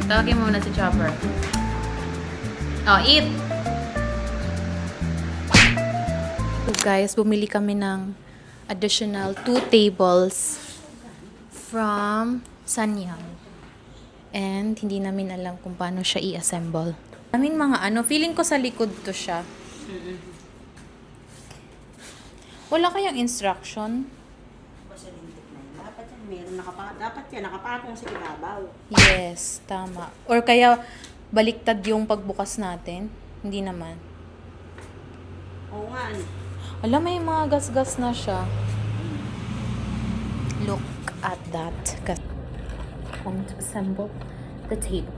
Tawagin mo muna si Chopper. Oh, eat! So guys, bumili kami ng additional 2 tables from Sanyang. And hindi namin alam kung paano siya i-assemble. Daming mga feeling ko sa likod to siya. Wala kayang instruction? Dapat yan, nakapatong sa ibabaw. Yes, tama. Or kaya baliktad yung pagbukas natin? Hindi naman. Oo nga. Alam, may mga gas-gas na siya. Look at that. Time to assemble the table.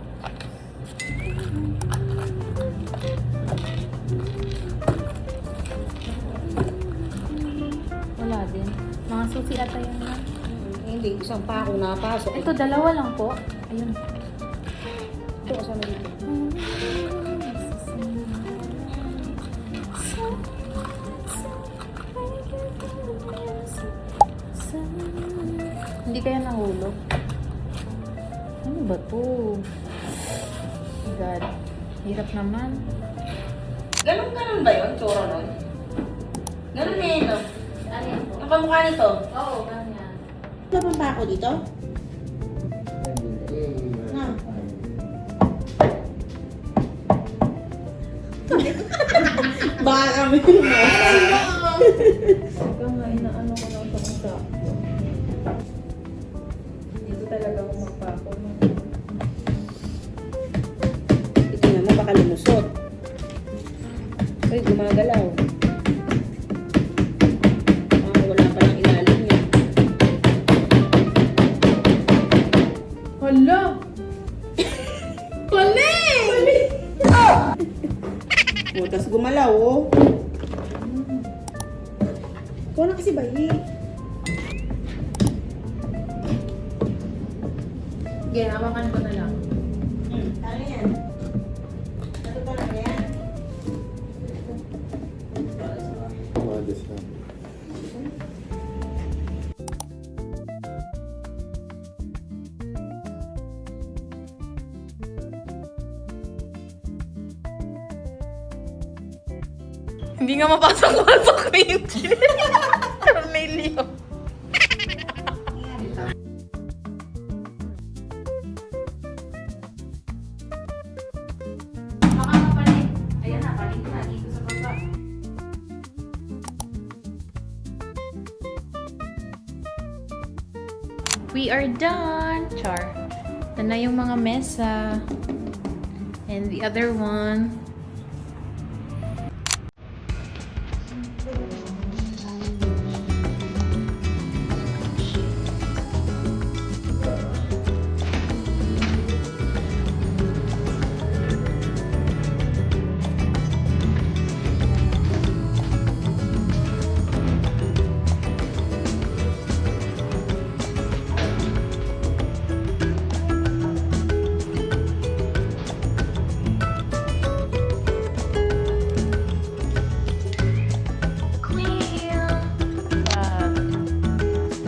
Wala din. Mga susi ata yun na. Hindi, isang pa ako napasok. Ito, dalawa lang po. Ayun. Ito, kasama dito. Hindi kaya nahulog? Ano ba to? God. Hirap naman. Ganun ba yun? Tsura nun? Ganun na yun, no? Ano yan po? Ang kamukha nito? Oo, ganyan. Laban pa ako dito? Na. Baka kami mo. Ikaw nga, inaano ko lang itong sakto. Dito talaga ako magpako. Tingnan mo, baka lumusot. Uy, gumagalaw. Wala pa lang ilalim niya. Hala! Pali! Pali! O, tas gumalaw, oh. Ikaw na kasi bayi. Sige, hawakan ko na lang. Ano yan? Ano pa lang yan? Hindi nga mapasok-pasok na yung chair. Cornelio. Baka mapalit. Ayan na, palit na dito sa baba. We are done! Char. Ito na yung mga mesa. And the other one.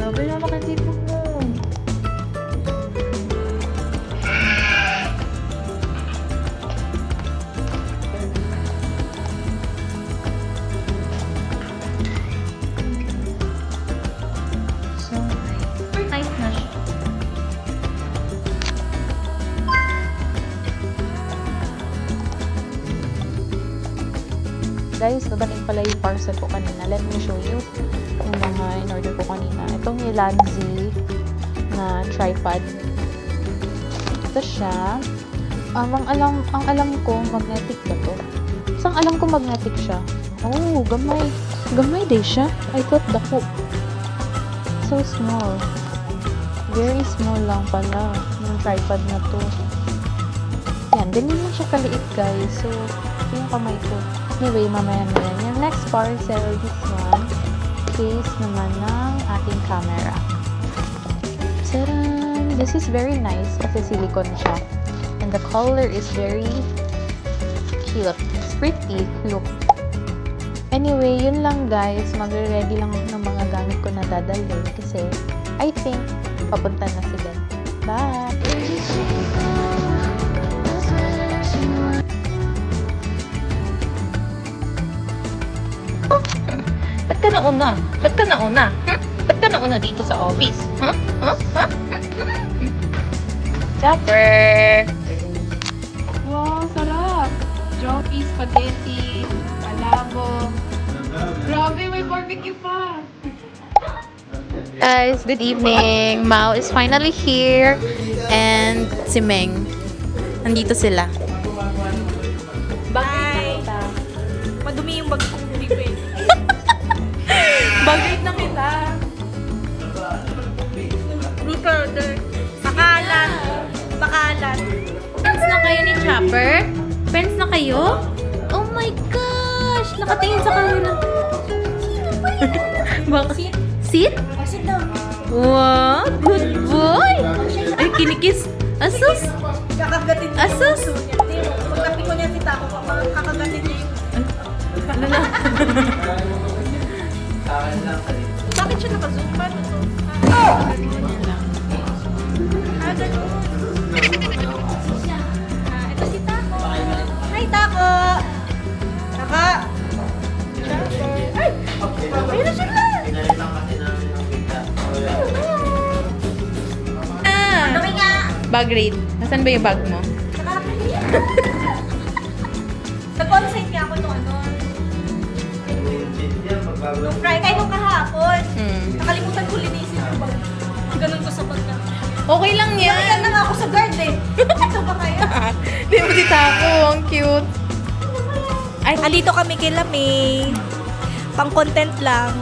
Grabe na makasipag mo. So, nice na siya. Guys, nabaling pala yung parcel ko kanina. Let me show you yung mga in-order ko kanina. Itong Lanzi na tripod. Ito siya. Ang alam ko, magnetic ba to? So, ang alam ko, magnetic siya. Oh, gamay. Gamay din siya. I thought dako. So small. Very small lang pala yung tripod na to. Yan, ganyan lang siya kaliit, guys. So, ito yung kamay ko. Anyway, mamaya na yan. Yung next parcel, this one, case naman ng ating camera. Tadaan! This is very nice kasi silicone siya. And the color is very cute. It's pretty. Look. Anyway, yun lang guys. Magre-ready lang ng mga gamit ko na dadalhin kasi I think papunta na sila. Bye! Ba't ka nauna? Ba't ka nauna? Ba't ka nauna dito sa office? Chopper! Wow, sarap! Jockey, spaghetti, alabo. Grabe, may barbecue pa! Guys, good evening. Mao is finally here. And si Meng. Nandito sila. Bye! Madumi yung bag kong hindi ko eh. Bagay na kita. Root order. Pakalan. Pakalan. Friends na kayo ni Chopper? Friends na kayo? Oh my gosh! Nakatingin sa camera. Bakit? Sit? Sit down. Wow! Good boy! Ay, kinikis. Asus! Kakagatin niya Asus! yung puso niya. Pag tapi ko niya si Taco, kakagatin niya yung... Ano na? Bakit siya naka-zoom? Paano to? Ah, ganun. Ito si Taco. Hi, Taco! Taka! Ay! Ayun na sila! Ah! Dami nga! Bag raid. Nasaan ba yung bag mo? Nag-onsite nga ako nung ano. Nung Friday, ay nung kahapon. Nakalimutan ko linisin yung bag. Ganun ko sa bag na. Okay lang yan. Nakita na nga ako sa guard eh. Ito ba kaya? Di mo si Taco. Ang cute. Ay, alito kami kila May. Pang content lang.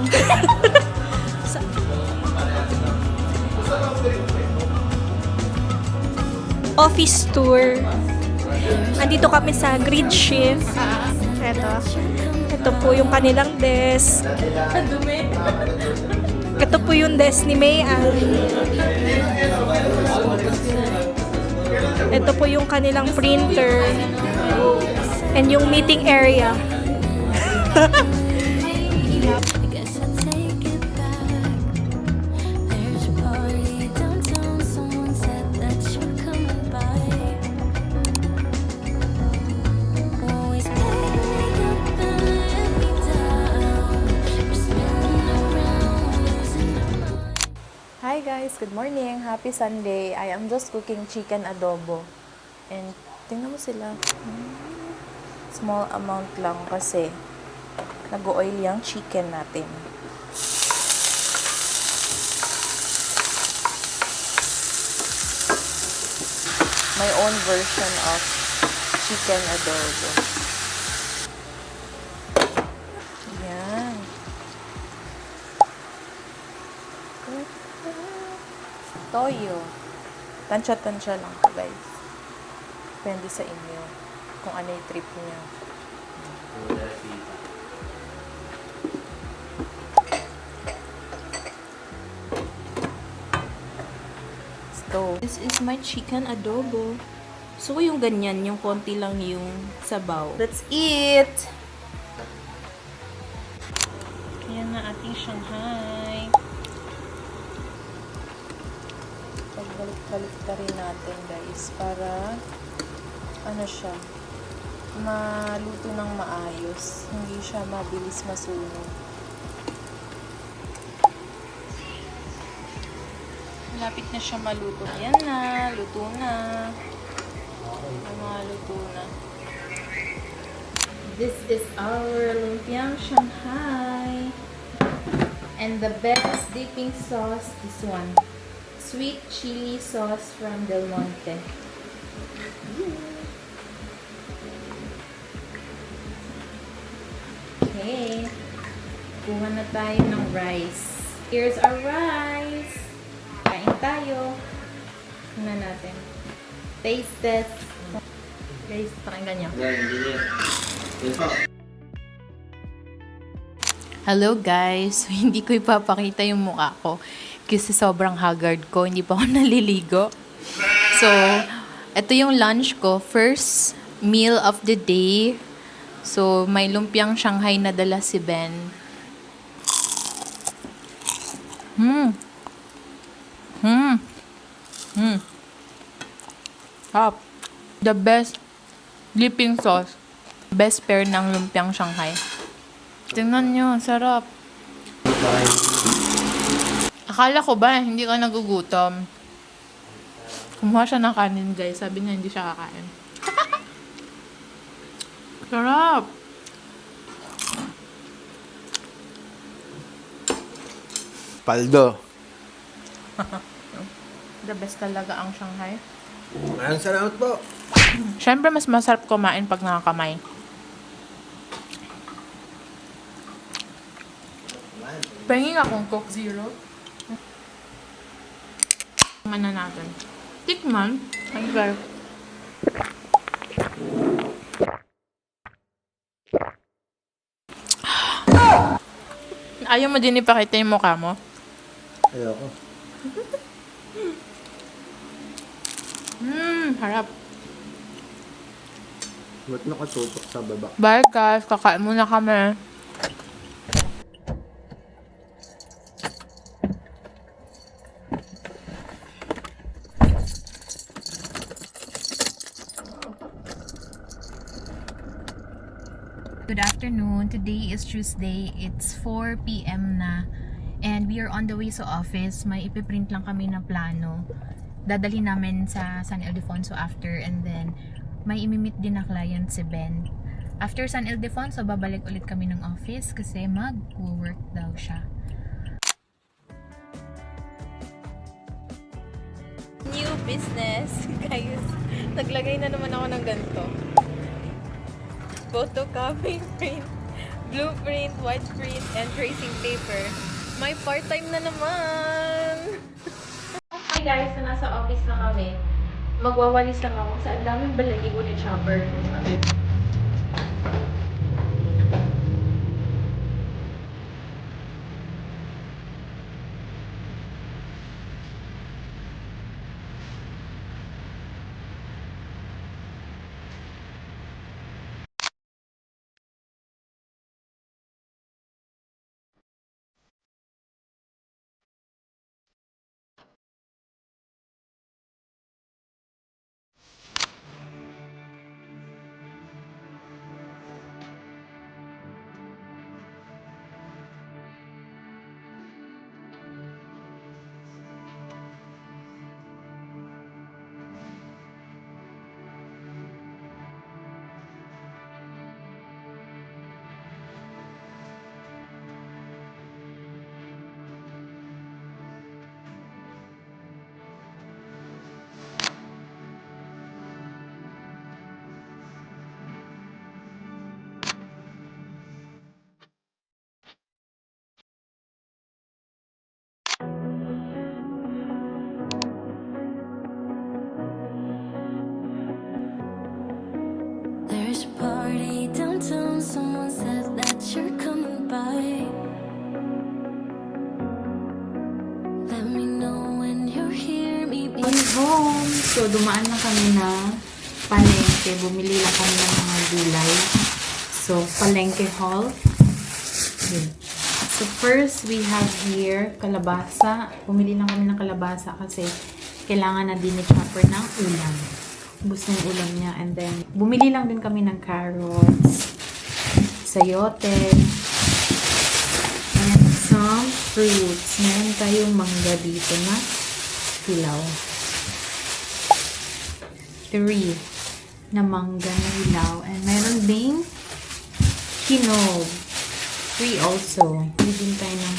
Office tour. Andito kami sa grid shift. Ito po yung kanilang desk. Ito po yung desk ni May Ann. Ito po yung kanilang printer. And yung meeting area. Hi guys, good morning. Happy Sunday. I am just cooking chicken adobo. And tingnan mo sila. Small amount lang kasi nag-oil yung chicken natin. My own version of chicken adobo. Yan. Toyo. Tansya-tansya lang to guys. Depende sa inyo kung ano yung trip niyo. So, This is my chicken adobo. So, yung ganyan, yung konti lang yung sabaw. let's eat! Yan na ating Shanghai. Pagbalik-balik ka rin natin guys para ano siya maluto ng maayos. Hindi siya mabilis masunog. Malapit na siya maluto. Yan na. Luto na. Luto na. This is our lumpiang Shanghai. And the best dipping sauce, this one. Sweet chili sauce from Del Monte. Okay. Kuha na tayo ng rice. Here's our rice. Kain tayo. Tingnan natin. Taste test. Guys, pakinggan niyo. Hello guys! Hindi ko ipapakita yung mukha ko kasi sobrang haggard ko. Hindi pa ako naliligo. So, ito yung lunch ko. First meal of the day. So, may lumpiang Shanghai na dala si Ben. Top. The best dipping sauce. Best pair ng lumpiang Shanghai. Tingnan nyo, sarap. Akala ko ba, hindi ka nagugutom. Kumuha siya ng kanin, guys. Sabi niya, hindi siya kakain. Sarap! Paldo. The best talaga ang Shanghai. Maraming salamat po. Siyempre, mas masarap kumain pag nakakamay. Pahingin akong Coke Zero. Tikman na natin. Tikman? Ay, guys. Ayaw mo din ipakita yung mukha mo? Ayoko. Harap. Ba't nakatutok sa baba? Bye guys, kakain muna kami. Good afternoon. Today is Tuesday. It's 4 p.m. na. And we are on the way sa office. May ipiprint lang kami na plano. Dadalhin namin sa San Ildefonso after. And then, may imimit din na client si Ben. After San Ildefonso, babalik ulit kami ng office kasi mag-work daw siya. New business, guys. Naglagay na naman ako ng ganito. Photocopy, print, blueprint, white print, and tracing paper. May part-time na naman! Hi guys, so nasa office na kami. Magwawalis lang ako sa ang daming balahibo ni Chopper. There's a party downtown, someone said that you're coming by. Let me know when you're here, maybe. On home! So, dumaan na kami na palengke. Bumili lang kami ng mga gulay. So, palengke haul. Yun. So, first, we have here kalabasa. Bumili lang kami ng kalabasa kasi kailangan na din ni Chopper ng ulam. Ubus na yung ulam niya. And then, bumili lang din kami ng carrots, sayote, and some fruits. Meron tayong mangga dito na hilaw. 3 na mangga na hilaw. And meron ding hinog. 3 also. Bili din tayo ng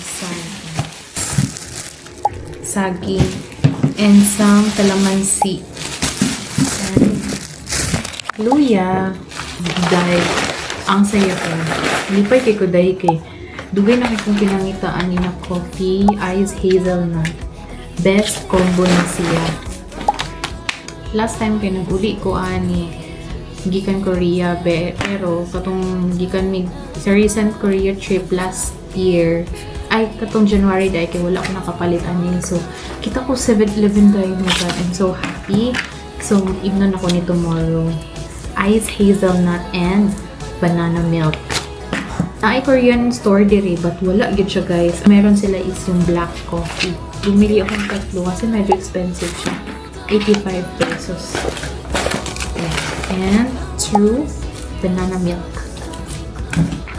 saging and some calamansi. Luya. Dahil ang saya ko. Lipay kay ko dahil kay dugay na kung pinangitaan ni na coffee, ice hazelnut. Best combo na siya. Last time kay nag-uli ko ani gikan Korea pero katong gikan mig sa recent Korea trip last year ay katong January dahil kay wala ko nakapalit ani. So kita ko 7-Eleven dahil mo. I'm so happy. So ignon ako ni tomorrow. Ice hazelnut and banana milk. Ay Korean store diri but wala gid siya guys. Meron sila is yung black coffee. Bumili akong tatlo kasi medyo expensive siya. 85 pesos. And 2 banana milk.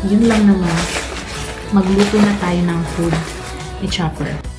Yun lang naman. magluto na tayo ng food ni Chopper.